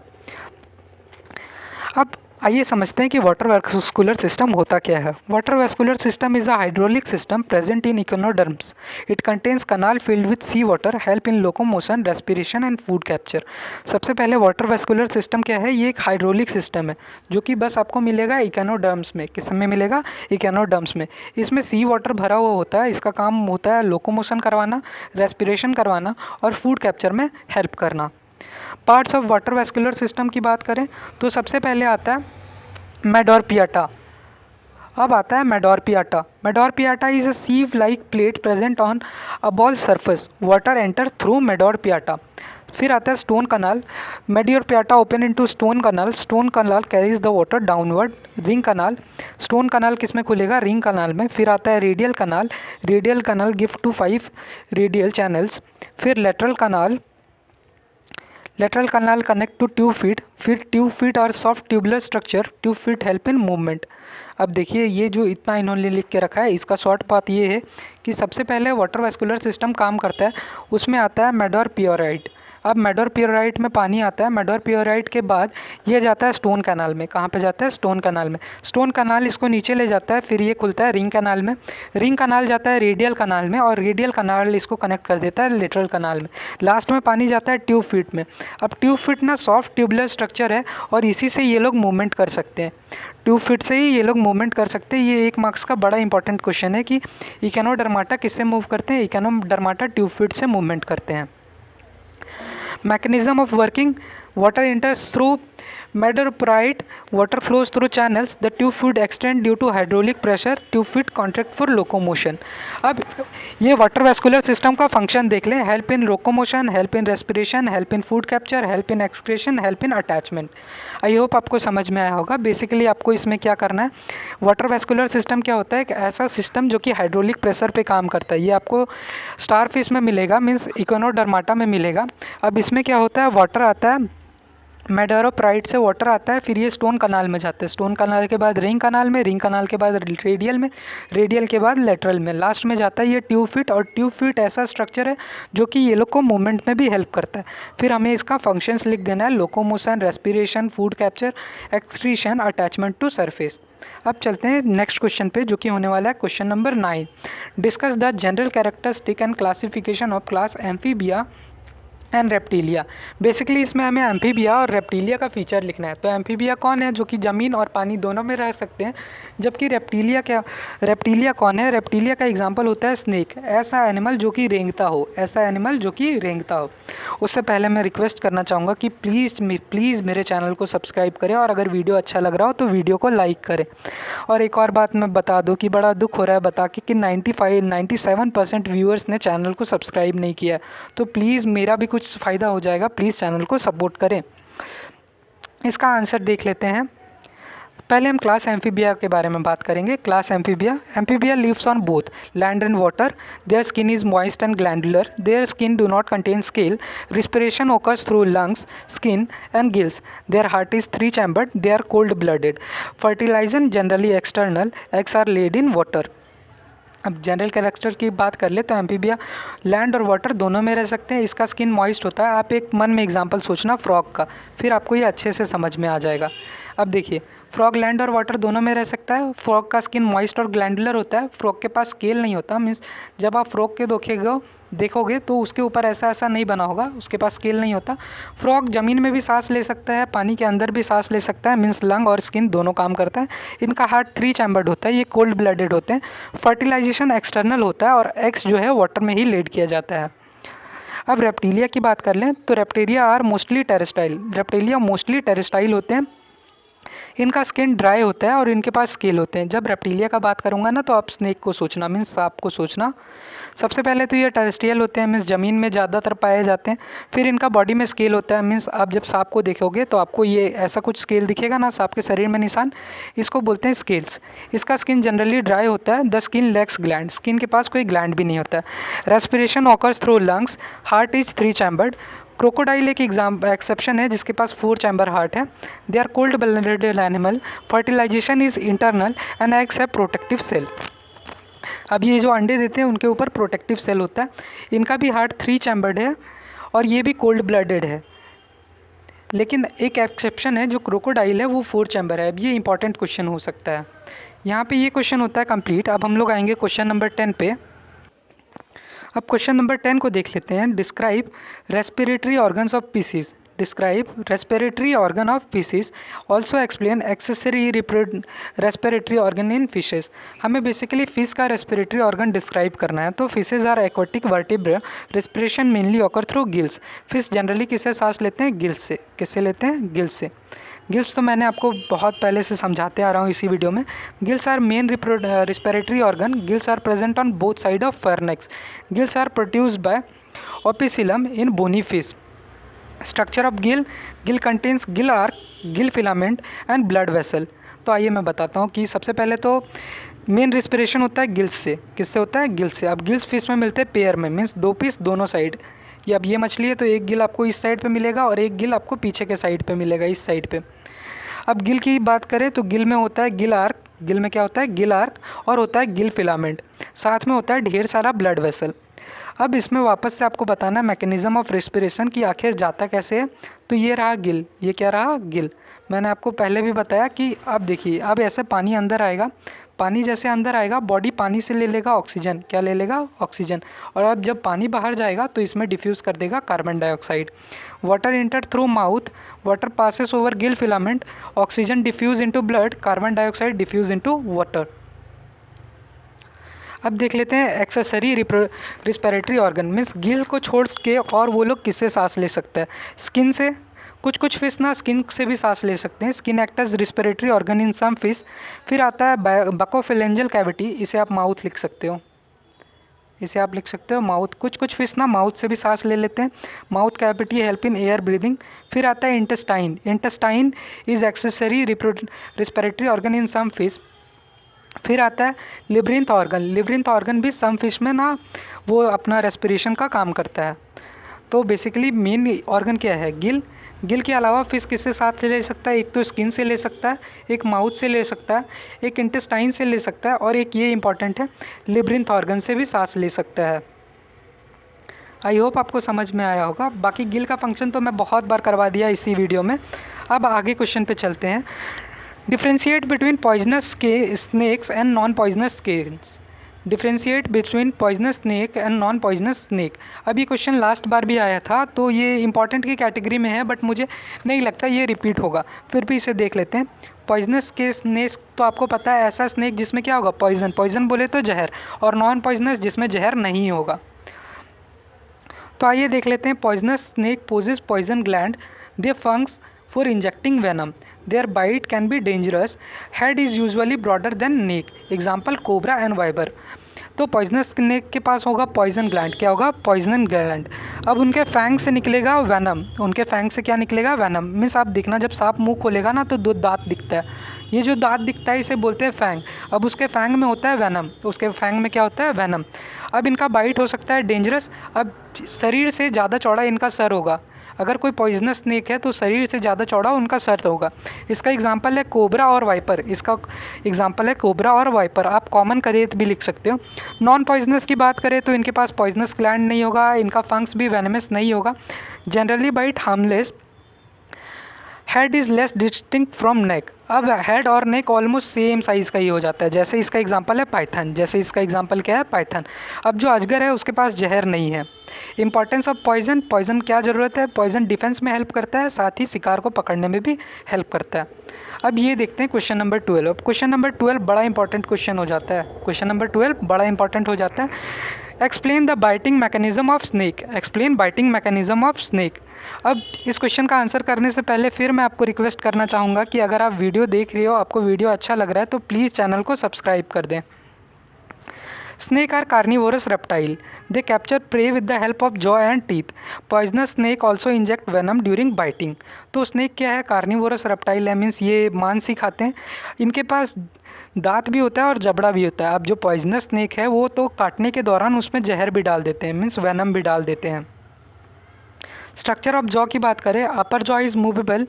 अब आइए समझते हैं कि वाटर वैस्कुलर सिस्टम होता क्या है। Water vascular system is a hydraulic system present in echinoderms. It contains canal filled with sea water, help in locomotion, respiration and food capture. सबसे पहले वाटर वैस्कुलर सिस्टम क्या है? ये एक हाइड्रोलिक सिस्टम है जो कि बस आपको मिलेगा इकोनोडर्म्स में। किस में मिलेगा? इकोनोडर्म्स में। इसमें सी वाटर भरा हुआ होता है। इसका काम होता है लोकोमोशन करवाना, रेस्पिरेशन करवाना और फूड कैप्चर में हेल्प करना। Parts of water vascular system की बात करें तो सबसे पहले आता है मेडोरपियाटा। अब आता है madreporite. Madreporite is a sieve like plate present on aboral surface. Water enter through madreporite. फिर आता है stone canal. Madreporite open into stone canal. Stone canal carries the water downward. Ring canal. Stone canal किस में खुलेगा? रिंग कनाल में। फिर आता है radial canal. Radial canal give to 5 radial channels. फिर lateral canal. Lateral canal connect to tube feet. फिर ट्यूब फीट और soft tubular structure. Tube feet help in movement. अब देखिए ये जो इतना इन्होंने लिख के रखा है इसका शॉर्ट बात ये है कि सबसे पहले वाटर वैस्कुलर सिस्टम काम करता है, उसमें आता है मेडोरपियोराइट। अब मेडोरपियोराइट में पानी आता है। मेडोरपियोराइट के बाद ये जाता है स्टोन कैनाल में। कहाँ पे जाता है? स्टोन कैनाल में। स्टोन कैनाल इसको नीचे ले जाता है। फिर ये खुलता है रिंग कैनाल में। रिंग कैनाल जाता है रेडियल कैनाल में और रेडियल कैनाल इसको कनेक्ट कर देता है लेटरल कैनाल में। लास्ट में पानी जाता है ट्यूब फीट में। अब ट्यूब फीट ना सॉफ्ट ट्यूबुलर स्ट्रक्चर है और इसी से ये लोग मूवमेंट कर सकते हैं। ट्यूब फीट से ही ये लोग मूवमेंट कर सकते हैं। ये 1 मार्क्स का बड़ा इंपॉर्टेंट क्वेश्चन है कि इकोनोडर्माटा किससे मूव करते हैं? इकोनोडर्माटा ट्यूब फीट से मूवमेंट करते हैं। Mechanism of working: water enters through medoropyrite. Water flows through channels. The tube feet extend due to hydraulic pressure. Tube feet contract for locomotion. अब ये वाटर वैस्कुलर सिस्टम का फंक्शन देख लें। Help in locomotion, help in respiration, help in food capture, help in excretion, help in attachment. I hope आपको समझ में आया होगा। बेसिकली आपको इसमें क्या करना है, वाटर वैस्कुलर सिस्टम क्या होता है? एक ऐसा सिस्टम जो कि हाइड्रोलिक प्रेशर पे काम करता है। ये आपको स्टारफिश में मिलेगा, मीन्स इकोनोडर्माटा में मिलेगा। अब इसमें क्या होता है? वाटर आता है मेडोरपियोराइट से, वाटर आता है, फिर ये स्टोन कनाल में जाता है। स्टोन कनाल के बाद रिंग कनाल में, रिंग कनाल के बाद रेडियल में, रेडियल के बाद लेटरल में, लास्ट में जाता है ये ट्यूब फीट। और ट्यूब फीट ऐसा स्ट्रक्चर है जो कि ये लोग को मूवमेंट में भी हेल्प करता है। फिर हमें इसका फंक्शंस लिख देना है: locomotion, respiration, food capture, excretion, attachment to surface. अब चलते हैं नेक्स्ट क्वेश्चन पे जो कि होने वाला है question number 9। Discuss the general characteristic and classification of class amphibia and reptilia. Basically इसमें हमें एम्फीबिया और रेप्टिलिया का फीचर लिखना है। तो एम्फीबिया कौन है? जो कि ज़मीन और पानी दोनों में रह सकते हैं। जबकि रेप्टिलिया कौन है? रेप्टिलिया का एग्जांपल होता है स्नेक। ऐसा एनिमल जो कि रेंगता हो, ऐसा एनिमल जो कि रेंगता हो। उससे पहले मैं रिक्वेस्ट करना चाहूँगा कि प्लीज़ मेरे चैनल को सब्सक्राइब करें और अगर वीडियो अच्छा लग रहा हो तो वीडियो को लाइक करें। और एक और बात मैं बता दूँ कि बड़ा दुख हो रहा है बता के कि 97% व्यूअर्स ने चैनल को सब्सक्राइब नहीं किया है। तो प्लीज़ मेरा भी कुछ फ़ायदा हो जाएगा, प्लीज़ चैनल को सपोर्ट करें। इसका आंसर देख लेते हैं। पहले हम क्लास एम्फीबिया के बारे में बात करेंगे। Class Amphibia lives on both land and water. Their skin is moist and glandular. Their skin do not contain scale. Respiration occurs through lungs, skin and gills. Their heart is three chambered. They are cold blooded. Fertilization generally external. Eggs are laid in water. अब जनरल कैरेक्टर की बात कर ले तो एम्फीबिया लैंड और वाटर दोनों में रह सकते हैं। इसका स्किन मॉइस्ट होता है। आप एक मन में एग्जांपल सोचना फ्रॉग का, फिर आपको ये अच्छे से समझ में आ जाएगा। अब देखिए, फ्रॉग लैंड और वाटर दोनों में रह सकता है। फ्रॉग का स्किन मॉइस्ट और ग्लैंडुलर होता है। फ्रॉग के पास स्केल नहीं होता, मीन्स जब आप फ्रॉग के देखोगे तो उसके ऊपर ऐसा नहीं बना होगा, उसके पास स्केल नहीं होता। फ्रॉग ज़मीन में भी सांस ले सकता है, पानी के अंदर भी सांस ले सकता है, मीन्स लंग और स्किन दोनों काम करता है। इनका हार्ट थ्री चैम्बर्ड होता है, ये कोल्ड ब्लडेड होते हैं। फर्टिलाइजेशन एक्सटर्नल होता है और एग्स जो है वाटर में ही लेड किया जाता है। अब रेप्टिलिया की बात कर लें तो रेप्टिलिया मोस्टली टेरेस्टाइल होते हैं। इनका स्किन ड्राई होता है और इनके पास स्केल होते हैं। जब रेप्टिलिया का बात करूँगा ना तो आप स्नेक को सोचना, मीन्स सांप को सोचना। सबसे पहले तो ये टेरेस्ट्रियल होते हैं, मीन्स ज़मीन में ज़्यादातर पाए जाते हैं। फिर इनका बॉडी में स्केल होता है, मीन्स आप जब सांप को देखोगे तो आपको ये ऐसा कुछ स्केल दिखेगा ना सांप के शरीर में निशान, इसको बोलते हैं स्केल्स। इसका स्किन जनरली ड्राई होता है। The skin lacks gland, skin के पास कोई ग्लैंड भी नहीं होता है। Respiration occurs through lungs. Heart is three chambered. Crocodile एक एक्सेप्शन है जिसके पास 4 चैम्बर हार्ट है। They are cold blooded animal. Fertilization is internal and eggs have protective shell. अब ये जो अंडे देते हैं उनके ऊपर प्रोटेक्टिव सेल होता है। इनका भी हार्ट 3 चैम्बर्ड है और ये भी कोल्ड ब्लडेड है। लेकिन एक एक्सेप्शन है, जो क्रोकोडाइल है वो 4 चैम्बर है। अब ये इंपॉर्टेंट क्वेश्चन हो सकता है। यहाँ पे ये क्वेश्चन होता है कंप्लीट। अब हम लोग आएंगे क्वेश्चन नंबर 10 पे। अब क्वेश्चन नंबर 10 को देख लेते हैं। Describe respiratory organs of Pisces. Describe respiratory organ of Pisces. Also explain accessory respiratory organ in fishes. हमें बेसिकली फिश का रेस्पिरेटरी ऑर्गन डिस्क्राइब करना है। तो fishes are aquatic vertebra. Respiration mainly occur through gills. Fish generally किससे सांस लेते हैं? गिल्स से। किससे लेते हैं? गिल्स से। गिल्स तो मैंने आपको बहुत पहले से समझाते आ रहा हूँ इसी वीडियो में। Gills are main respiratory organ. Gills are present on both side of pharynx. Gills are produced by operculum in bony fish. Structure of gill contains gill arch, gill filament and blood vessel. तो आइए मैं बताता हूँ कि सबसे पहले तो मेन रेस्पिरेशन होता है गिल्स से। किससे होता है? गिल्स से। अब गिल्स फिश में मिलते हैं पेयर में, मीन्स 2 पीस दोनों साइड। ये अब ये मछली है तो एक गिल आपको इस साइड पे मिलेगा और एक गिल आपको पीछे के साइड पे मिलेगा, इस साइड पे। अब गिल की बात करें तो गिल में होता है गिल आर्क। गिल में क्या होता है? गिल आर्क। और होता है गिल फिलामेंट। साथ में होता है ढेर सारा ब्लड वेसल। अब इसमें वापस से आपको बताना है मैकेनिज्म ऑफ रेस्पिरेशन की आखिर जाता कैसे है। तो ये रहा गिल, ये क्या रहा? गिल। मैंने आपको पहले भी बताया कि अब देखिए, अब ऐसे पानी अंदर आएगा, पानी जैसे अंदर आएगा बॉडी पानी से ले लेगा ऑक्सीजन। क्या ले लेगा? ऑक्सीजन। और अब जब पानी बाहर जाएगा तो इसमें डिफ्यूज़ कर देगा carbon dioxide. Water enter through mouth. Water passes over gill filament. Oxygen diffuse into blood. Carbon dioxide diffuse into water. अब देख लेते हैं accessory respiratory organ, means gill को छोड़ के और वो लोग किससे सांस ले सकते हैं? स्किन से। कुछ फिश ना स्किन से भी सांस ले सकते हैं। Skin act as respiratory organ in some fish. फिर आता है बकोफिलेंजल कैविटी, इसे आप माउथ लिख सकते हो, इसे आप लिख सकते हो माउथ। कुछ फिश ना माउथ से भी सांस ले लेते हैं। Mouth cavity help in air breathing. फिर आता है intestine. Intestine is accessory respiratory organ in some fish. फिर आता है लिब्रिंथ ऑर्गन। लिब्रिंथ ऑर्गन भी सम फिश में ना वो अपना रेस्पिरेशन का काम करता है। तो बेसिकली मेन ऑर्गन क्या है? गिल। गिल के अलावा फिश किससे सांस ले सकता है? एक तो स्किन से ले सकता है, एक माउथ से ले सकता है, एक इंटेस्टाइन से ले सकता है और एक ये इंपॉर्टेंट है लिब्रिंथ ऑर्गन से भी सांस ले सकता है। आई होप आपको समझ में आया होगा। बाकी गिल का फंक्शन तो मैं बहुत बार करवा दिया इसी वीडियो में। अब आगे क्वेश्चन पे चलते हैं। Differentiate between poisonous snakes and non poisonous snacks. Differentiate between poisonous snake and non poisonous snake. अब ये क्वेश्चन लास्ट बार भी आया था तो ये इंपॉर्टेंट की कैटेगरी में है, बट मुझे नहीं लगता ये रिपीट होगा, फिर भी इसे देख लेते हैं। पॉइजनस के स्नेक तो आपको पता है ऐसा स्नेक जिसमें क्या होगा? पॉइजन। पॉइजन बोले तो जहर। और नॉन पॉइजनस जिसमें जहर नहीं होगा। तो आइए देख लेते हैं। Poisonous snake possess poison gland. They fangs for injecting venom. Their bite can be dangerous. Head is usually broader than neck. Example cobra and viper. तो पॉइजनस स्नेक के पास होगा पॉइजन ग्लैंड। क्या होगा? Poison gland. अब उनके फैंग से निकलेगा वेनम। उनके फैंग से क्या निकलेगा? वेनम। मीन्स आप देखना, जब सांप मुंह खोलेगा ना तो दो दांत दिखता है, ये जो दांत दिखता है इसे बोलते हैं फैंग। अब उसके फैंग में होता है वेनम, तो उसके फैंग में क्या होता है? वेनम। अब इनका बाइट हो सकता है डेंजरस। अब शरीर से ज़्यादा चौड़ा इनका सर होगा। अगर कोई पॉइजनस स्नेक है तो शरीर से ज़्यादा चौड़ा उनका सर होगा। इसका एग्जांपल है कोबरा और वाइपर। इसका एग्जांपल है कोबरा और वाइपर। आप कॉमन करेट भी लिख सकते हो। नॉन पॉइजनस की बात करें तो इनके पास पॉइजनस ग्लैंड नहीं होगा, इनका फंक्स भी वेनमस नहीं होगा। Generally bite harmless. Head is less distinct from neck. अब हेड और नेक ऑलमोस्ट सेम साइज़ का ही हो जाता है। जैसे इसका एग्जांपल है पाइथन। जैसे इसका एग्जांपल क्या है? पाइथन। अब जो अजगर है उसके पास जहर नहीं है। Importance of poison. पॉइजन क्या ज़रूरत है? पॉइजन डिफेंस में हेल्प करता है, साथ ही शिकार को पकड़ने में भी हेल्प करता है। अब ये देखते हैं क्वेश्चन नंबर 12। अब क्वेश्चन नंबर 12 बड़ा इंपॉर्टेंट क्वेश्चन हो जाता है। क्वेश्चन नंबर 12 बड़ा इंपॉर्टेंट हो जाता है। Explain the biting mechanism of snake. Explain biting mechanism of snake. अब इस क्वेश्चन का आंसर करने से पहले फिर मैं आपको रिक्वेस्ट करना चाहूँगा कि अगर आप वीडियो देख रहे हो, आपको वीडियो अच्छा लग रहा है तो प्लीज़ चैनल को सब्सक्राइब कर दें। Snake are carnivorous reptile. They capture prey with the help of jaw and teeth. Poisonous snake also inject venom during biting. तो snake क्या है? कार्निवोरस रेप्टाइल है, मीन्स ये मांस ही खाते हैं। इनके पास दांत भी होता है और जबड़ा भी होता है। अब जो पॉइजनस स्नेक है वो तो काटने के दौरान उसमें जहर भी डाल देते हैं, मीन्स वेनम भी डाल देते हैं। स्ट्रक्चर ऑफ जॉ की बात करें, upper jaw is movable,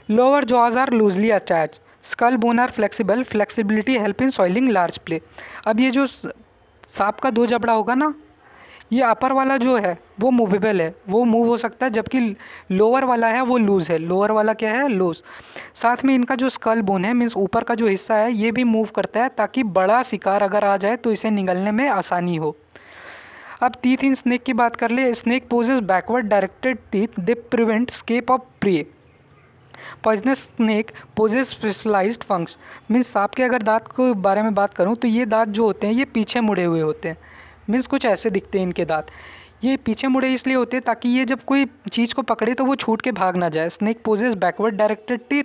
lower jaws are loosely attach, skull bone are flexible, flexibility help in swallowing large prey. अब ये जो सांप का दो जबड़ा होगा ना, ये अपर वाला जो है वो मूवेबल है, वो मूव हो सकता है, जबकि लोअर वाला है वो लूज़ है। लोअर वाला क्या है? लूज़। साथ में इनका जो स्कल बोन है, मीन्स ऊपर का जो हिस्सा है, ये भी मूव करता है ताकि बड़ा शिकार अगर आ जाए तो इसे निगलने में आसानी हो। अब टीथ इन स्नेक की बात कर ले। Snake possess backward directed teeth, they prevent escape of prey. Poisonous snake possess specialized fangs. Means सांप के अगर दांत के बारे में बात करूँ तो ये दांत जो होते हैं ये पीछे मुड़े हुए होते हैं, मीन्स कुछ ऐसे दिखते हैं इनके दांत। ये पीछे मुड़े इसलिए होते हैं ताकि ये जब कोई चीज़ को पकड़े तो वो छूट के भाग ना जाए। Snake possess backward directed teeth,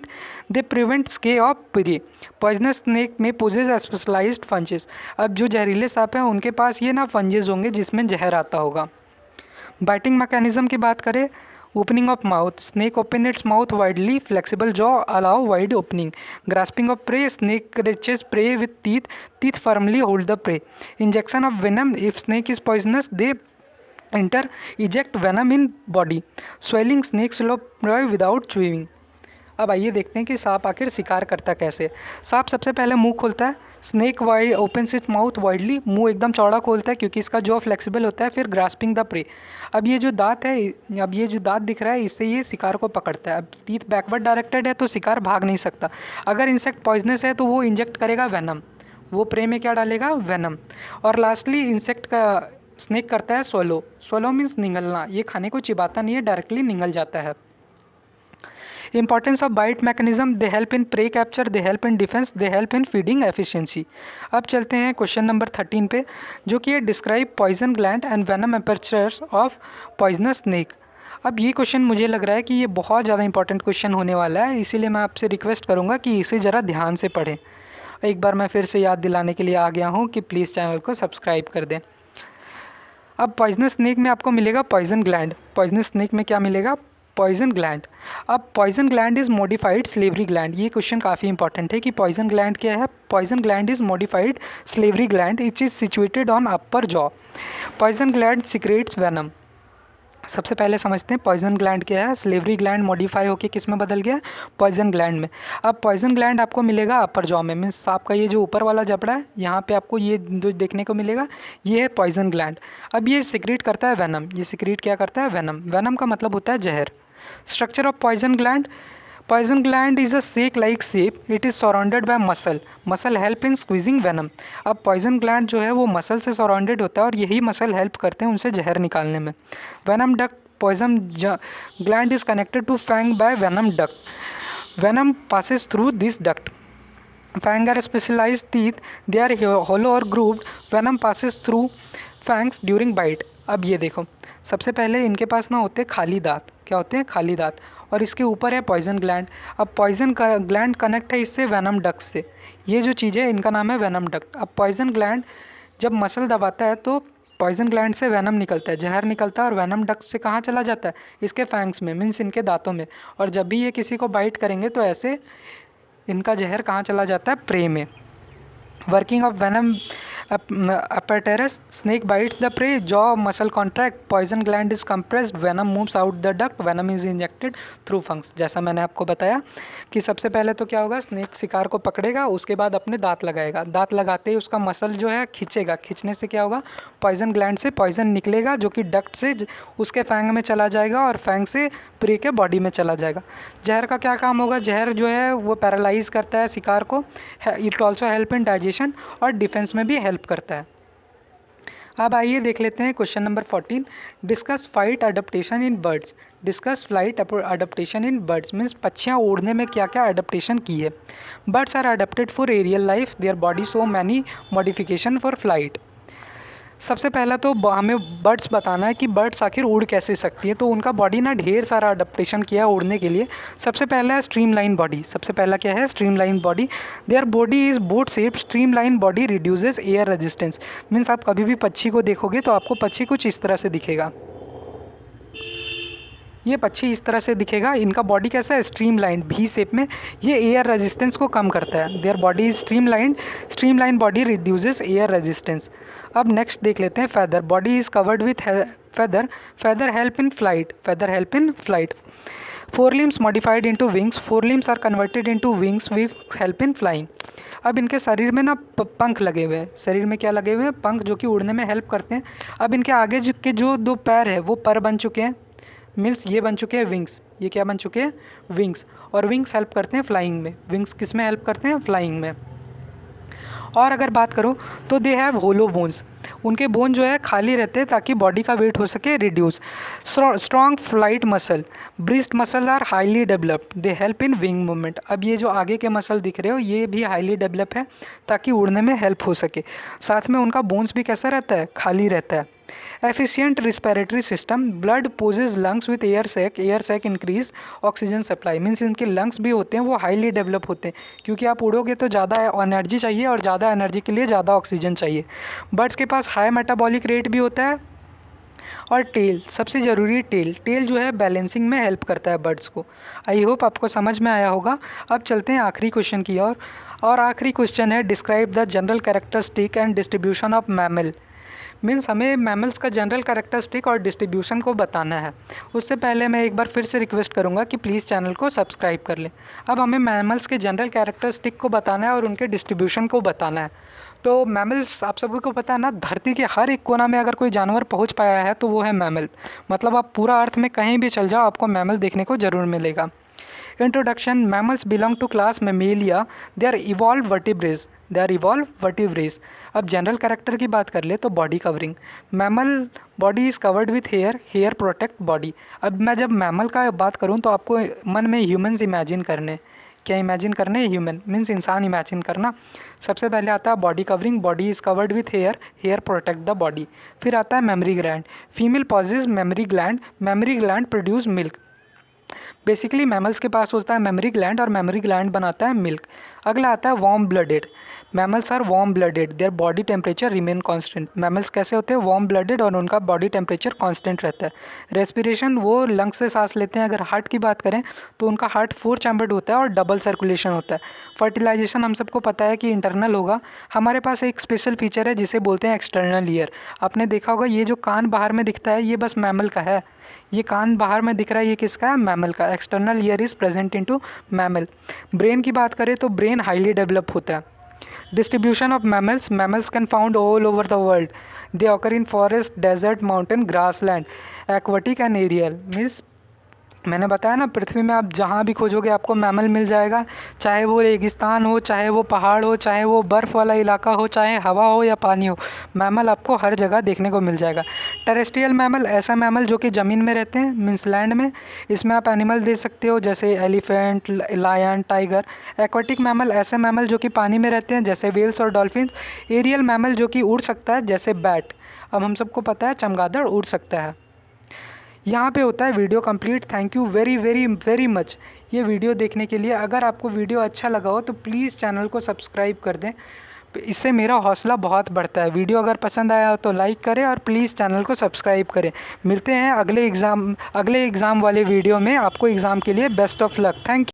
they prevent escape of prey. Poisonous snake में पोजेस स्पेशलाइज्ड फंजेस। अब जो जहरीले सांप हैं उनके पास ये ना फंजेस होंगे जिसमें जहर आता होगा। बाइटिंग मैकेनिज्म की बात करें, opening of mouth, snake open its mouth widely, flexible jaw allow wide opening. Grasping of prey, snake reaches prey with teeth, teeth firmly hold the prey. Injection of venom, if snake is poisonous they inter eject venom in body. Swallowing, snake swallow prey without chewing. अब आइए देखते हैं कि सांप आखिर शिकार करता कैसे। सांप सबसे पहले मुंह खोलता है। Snake wide opens it's mouth widely, मुंह एकदम चौड़ा खोलता है क्योंकि इसका जॉ फ्लेक्सिबल होता है। फिर ग्रास्पिंग द प्रे। अब ये जो दांत है, अब ये जो दांत दिख रहा है इससे ये शिकार को पकड़ता है। अब टीथ बैकवर्ड डायरेक्टेड है तो शिकार भाग नहीं सकता। अगर इंसेक्ट पॉइजनस है तो वो इंजेक्ट करेगा वेनम, वो प्रे में क्या डालेगा? वेनम। और लास्टली इंसेक्ट का स्नेक करता है स्वलो। स्वलो मीन्स निगलना, ये खाने को चिबाता नहीं है, डायरेक्टली निगल जाता है। Importance of bite mechanism, they help in prey capture, they help in defence, they help in feeding efficiency. अब चलते हैं क्वेश्चन नंबर 13 पे, जो कि है describe poison gland and venom apertures of poisonous snake. अब ये क्वेश्चन मुझे लग रहा है कि ये बहुत ज़्यादा इंपॉर्टेंट क्वेश्चन होने वाला है, इसीलिए मैं आपसे रिक्वेस्ट करूँगा कि इसे ज़रा ध्यान से पढ़ें। एक बार मैं फिर से याद दिलाने के लिए आ गया हूँ कि प्लीज़ चैनल को सब्सक्राइब कर दें। अब पॉइजनस स्नेक में आपको मिलेगा पॉइजन ग्लैंड। पॉइजनस स्नेक में क्या मिलेगा? Poison gland. अब poison gland is modified salivary gland. ये क्वेश्चन काफ़ी इंपॉर्टेंट है कि पॉइजन ग्लैंड क्या है। Poison gland is modified salivary gland, it is situated on upper jaw. Poison gland secretes venom. सबसे पहले समझते हैं पॉइजन ग्लैंड क्या है। स्लेवरी ग्लैंड मॉडिफाई होकर किस में बदल गया? पॉइजन ग्लैंड में। अब पॉइजन ग्लैंड आपको मिलेगा अपर जॉ में, मीन्स आपका ये जो ऊपर वाला जबड़ा है यहाँ पे आपको ये जो देखने को मिलेगा ये है पॉइजन ग्लैंड। अब ये सिक्रीट करता है वेनम। ये सिक्रीट क्या करता है? वेनम। वेनम का मतलब होता है जहर। Structure of poison gland, poison gland is a sac like shape, it is surrounded by muscle, muscle help in squeezing venom. अब पॉइजन ग्लैंड जो है वो मसल से सराउंडेड होता है और यही मसल हेल्प करते हैं उनसे जहर निकालने में। Venom duct, poison gland is connected to fang by venom duct, venom passes through this duct. Fang are specialised teeth, they are hollow और grooved, venom passes through fangs during bite. अब ये देखो, सबसे पहले इनके पास ना होते खाली दांत। क्या होते हैं? खाली दांत। और इसके ऊपर है पॉइजन ग्लैंड। अब पॉइजन का ग्लैंड कनेक्ट है इससे वेनम डक्ट से। ये जो चीज़ है इनका नाम है वेनम डक्ट। अब पॉइजन ग्लैंड जब मसल दबाता है तो पॉइजन ग्लैंड से वेनम निकलता है, जहर निकलता है, और वेनम डक्ट से कहाँ चला जाता है, इसके फैंग्स में, मीन्स इनके दांतों में। और जब भी ये किसी को बाइट करेंगे तो ऐसे इनका जहर कहाँ चला जाता है, प्रे में। Working of venom apparatus, snake bites the prey, jaw muscle contract, poison gland is compressed, venom moves out the duct, venom is injected through fangs। जैसा मैंने आपको बताया कि सबसे पहले तो क्या होगा, स्नेक शिकार को पकड़ेगा, उसके बाद अपने दांत लगाएगा, दांत लगाते ही उसका मसल जो है खींचेगा, खींचने से क्या होगा, पॉइजन ग्लैंड से पॉइजन निकलेगा जो कि डक्ट से उसके फैंग में चला जाएगा और फैंग से प्रे के बॉडी में चला जाएगा। जहर का क्या काम होगा, जहर जो है वो पैरालाइज करता है शिकार को, it also help in digestion और डिफेंस में भी हेल्प करता है। अब आइए देख लेते हैं question number 14। Discuss flight adaptation in birds. Discuss flight adaptation in birds means पक्षियाँ उड़ने में क्या क्या अडेप्टेशन की है। Birds are adapted for aerial life, their body so many modification for flight. सबसे पहला तो हमें बर्ड्स बताना है कि बर्ड्स आखिर उड़ कैसे सकती है। तो उनका बॉडी ना ढेर सारा अडेप्टेशन किया है उड़ने के लिए। सबसे पहला है स्ट्रीमलाइन बॉडी। सबसे पहला क्या है, streamline body. There body is boat shape. Streamline body reduces air resistance. Means आप कभी भी पक्षी को देखोगे तो आपको पक्षी कुछ इस तरह से दिखेगा, ये पक्षी इस तरह से दिखेगा। इनका बॉडी कैसा है, स्ट्रीमलाइन भी शेप में। ये एयर रेजिस्टेंस को कम करता है। Their body is streamline. Streamline body reduces air resistance. अब नेक्स्ट देख लेते हैं feather. Body is covered with feather. Feather help in flight. Feather help in flight. Forelimbs modified into wings. Forelimbs are converted into wings. Wings help in flying. अब इनके शरीर में ना पंख लगे हुए हैं। शरीर में क्या लगे हुए हैं, पंख, जो कि उड़ने में हेल्प करते हैं। अब इनके आगे के जो दो पैर है वो पर बन चुके हैं, मीन्स ये बन चुके हैं विंग्स। ये क्या बन चुके हैं, विंग्स। और विंग्स हेल्प करते हैं फ्लाइंग में। विंग्स किस में हेल्प करते हैं, फ्लाइंग में। और अगर बात करूँ तो दे हैव होलो बोन्स। उनके बोन जो है खाली रहते हैं ताकि बॉडी का वेट हो सके reduce. Strong flight muscle. Breast muscle are highly developed, they help in wing movement. अब ये जो आगे के मसल दिख रहे हो ये भी हाईली डेवलप है ताकि उड़ने में हेल्प हो सके। साथ में उनका बोन्स भी कैसा रहता है, खाली रहता है। Efficient respiratory system. Blood possess lungs with air sac. Air sac increase oxygen supply. Means इनके लंग्स भी होते हैं वो हाईली डेवलप होते हैं, क्योंकि आप उड़ोगे तो ज़्यादा एनर्जी चाहिए और ज़्यादा एनर्जी के लिए ज़्यादा ऑक्सीजन चाहिए। बर्ड्स के पास हाई मेटाबॉलिक रेट भी होता है। और टेल, सबसे ज़रूरी टेल। टेल जो है बैलेंसिंग में हेल्प करता है बर्ड्स को। आई होप आपको समझ में आया होगा। अब चलते हैं आखिरी क्वेश्चन की ओर। और आखिरी क्वेश्चन है describe the general characteristic and distribution of mammal. Means हमें मैमल्स का जनरल कैरेक्टरिस्टिक और डिस्ट्रीब्यूशन को बताना है। उससे पहले मैं एक बार फिर से रिक्वेस्ट करूंगा कि प्लीज़ चैनल को सब्सक्राइब कर लें। अब हमें मैमल्स के जनरल कैरेक्टरिस्टिक को बताना है और उनके डिस्ट्रीब्यूशन को बताना है। तो मैमल्स आप सभी को पता है ना, धरती के हर एक कोना में अगर कोई जानवर पहुंच पाया है तो वो है मैमल। मतलब आप पूरा अर्थ में कहीं भी चल जाओ आपको मैमल देखने को ज़रूर मिलेगा। Introduction. Mammals belong to class Mammalia. They are evolved vertebrates. They are evolved vertebrates. अब जनरल कैरेक्टर की बात कर ले तो body covering. Mammal body is covered with hair. Hair protect body. अब मैं जब मैमल का बात करूँ तो आपको मन में ह्यूमन्स इमेजिन करने, क्या इमेजिन करने, ह्यूमन मीन्स इंसान इमेजिन करना। सबसे पहले आता है body covering. Body is covered with hair. Hair protect the body. फिर आता है mammary gland. Female possess mammary gland. Mammary gland produce milk. Basically mammals के पास होता है मेमरी ग्लैंड और मेमरी ग्लैंड बनाता है मिल्क। अगला आता है warm blooded. Mammals are warm blooded. Their body temperature remain constant. Mammals कैसे होते हैं, वार्म ब्लडेड और उनका बॉडी टेम्परेचर कांस्टेंट रहता है। रेस्पिरेशन, वो लंग्स से सांस लेते हैं। अगर हार्ट की बात करें तो उनका हार्ट 4 चैम्बर्ड होता है और डबल सर्कुलेशन होता है। फर्टिलाइजेशन हम सबको पता है कि इंटरनल होगा। हमारे पास एक स्पेशल फीचर है जिसे बोलते हैं एक्सटर्नल ईयर। आपने देखा होगा ये जो कान बाहर में दिखता है ये बस मैमल का है। ये कान बाहर में दिख रहा है ये किसका है, मैमल का। External ear is present into mammal. Brain की बात करें तो ब्रेन हाईली डेवलप होता है। Distribution of mammals. Mammals can found all over the world. They occur in forest, desert, mountain, grassland, aquatic and aerial. Means मैंने बताया ना, पृथ्वी में आप जहाँ भी खोजोगे आपको मैमल मिल जाएगा। चाहे वो रेगिस्तान हो, चाहे वो पहाड़ हो, चाहे वो बर्फ़ वाला इलाका हो, चाहे हवा हो या पानी हो, मैमल आपको हर जगह देखने को मिल जाएगा। टेरेस्ट्रियल मैमल, ऐसा मैमल जो कि ज़मीन में रहते हैं, मीन्स लैंड में। इसमें आप एनिमल देख सकते हो जैसे elephant, lion, tiger. Aquatic mammal, ऐसे मैमल जो कि पानी में रहते हैं जैसे वेल्स और डॉल्फिन्स। एरियल मैमल जो कि उड़ सकता है जैसे बैट। अब हम सबको पता है चमगादड़ उड़ सकता है। यहाँ पे होता है video complete. Thank you very very very much ये वीडियो देखने के लिए। अगर आपको वीडियो अच्छा लगा हो तो प्लीज़ चैनल को सब्सक्राइब कर दें। इससे मेरा हौसला बहुत बढ़ता है। वीडियो अगर पसंद आया हो तो लाइक करें और प्लीज़ चैनल को सब्सक्राइब करें। मिलते हैं अगले एग्ज़ाम वाले वीडियो में। आपको एग्ज़ाम के लिए best of luck. Thank you.